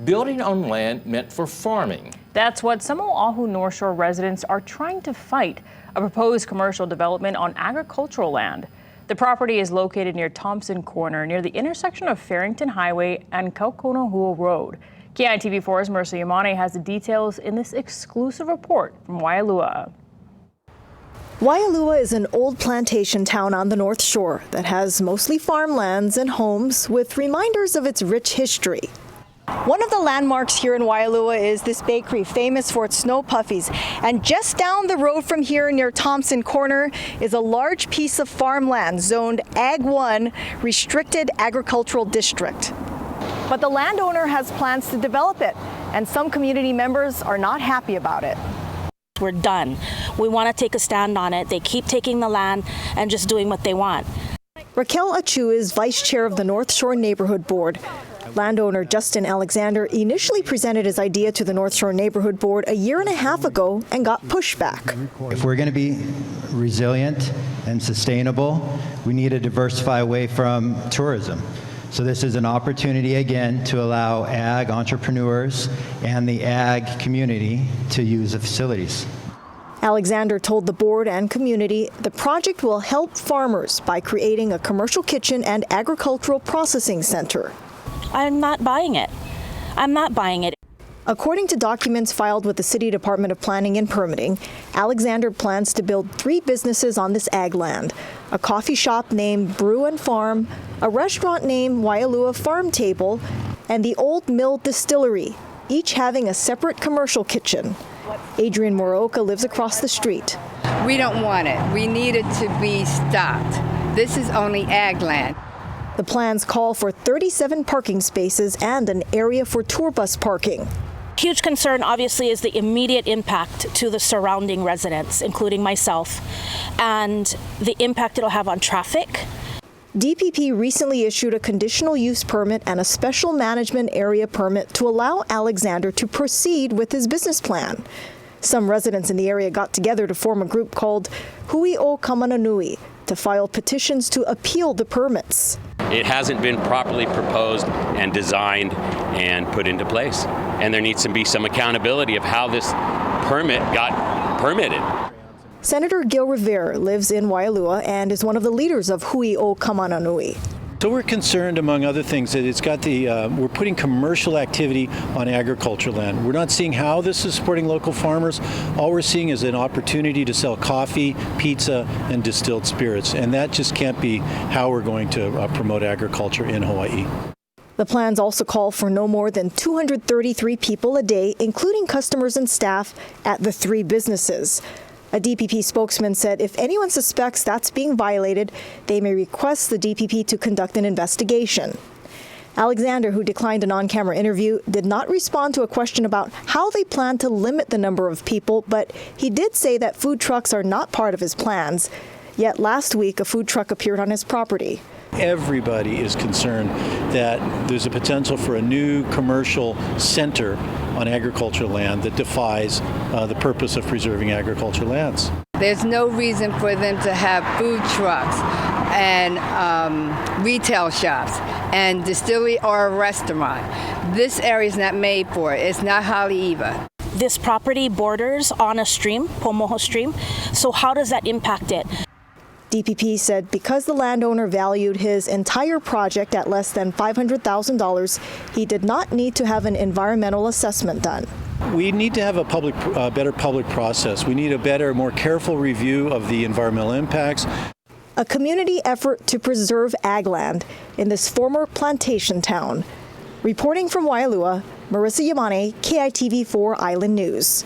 building on land meant for farming. That's what some Oahu North Shore residents are trying to fight, a proposed commercial development on agricultural land. The property is located near Thompson Corner, near the intersection of Farrington Highway and Kaukonahua Road. KITV4's Marissa Yamane has the details in this exclusive report from Waialua. Waialua is an old plantation town on the North Shore that has mostly farmlands and homes with reminders of its rich history. One of the landmarks here in Waialua is this bakery, famous for its snow puffies. And just down the road from here near Thompson Corner is a large piece of farmland zoned Ag 1 Restricted Agricultural District. But the landowner has plans to develop it, and some community members are not happy about it. We're done. We want to take a stand on it. They keep taking the land and just doing what they want. Raquel Achu is vice chair of the North Shore Neighborhood Board. Landowner Justin Alexander initially presented his idea to the North Shore Neighborhood Board a year and a half ago and got pushback. If we're going to be resilient and sustainable, we need to diversify away from tourism. So this is an opportunity again to allow ag entrepreneurs and the ag community to use the facilities. Alexander told the board and community the project will help farmers by creating a commercial kitchen and agricultural processing center. I'm not buying it. I'm not buying it. According to documents filed with the City Department of Planning and Permitting, Alexander plans to build 3 businesses on this ag land: a coffee shop named Brew and Farm, a restaurant named Waialua Farm Table, and the Old Mill Distillery, each having a separate commercial kitchen. Adrian Moroka lives across the street. We don't want it. We need it to be stopped. This is only ag land. The plans call for 37 parking spaces and an area for tour bus parking. Huge concern, obviously, is the immediate impact to the surrounding residents, including myself, and the impact it'll have on traffic. DPP recently issued a conditional use permit and a special management area permit to allow Alexander to proceed with his business plan. Some residents in the area got together to form a group called Hui o Kamananui to file petitions to appeal the permits. It hasn't been properly proposed and designed and put into place. And there needs to be some accountability of how this permit got permitted. Senator Gil Rivera lives in Waialua and is one of the leaders of Hui o Kamananui. So we're concerned, among other things, that it's got we're putting commercial activity on agricultural land. We're not seeing how this is supporting local farmers. All we're seeing is an opportunity to sell coffee, pizza, and distilled spirits. And that just can't be how we're going to promote agriculture in Hawaii. The plans also call for no more than 233 people a day, including customers and staff, at the 3 businesses. A DPP spokesman said if anyone suspects that's being violated, they may request the DPP to conduct an investigation. Alexander, who declined an on-camera interview, did not respond to a question about how they plan to limit the number of people, but he did say that food trucks are not part of his plans. Yet last week, a food truck appeared on his property. Everybody is concerned that there's a potential for a new commercial center on agricultural land that defies the purpose of preserving agricultural lands. There's no reason for them to have food trucks and retail shops and distillery or a restaurant. This area is not made for it. It's not Haleiwa. This property borders on a stream, Pomoho Stream, so how does that impact it? DPP said because the landowner valued his entire project at less than $500,000, he did not need to have an environmental assessment done. We need to have a better public process. We need a better, more careful review of the environmental impacts. A community effort to preserve ag land in this former plantation town. Reporting from Waialua, Marissa Yamane, KITV4 Island News.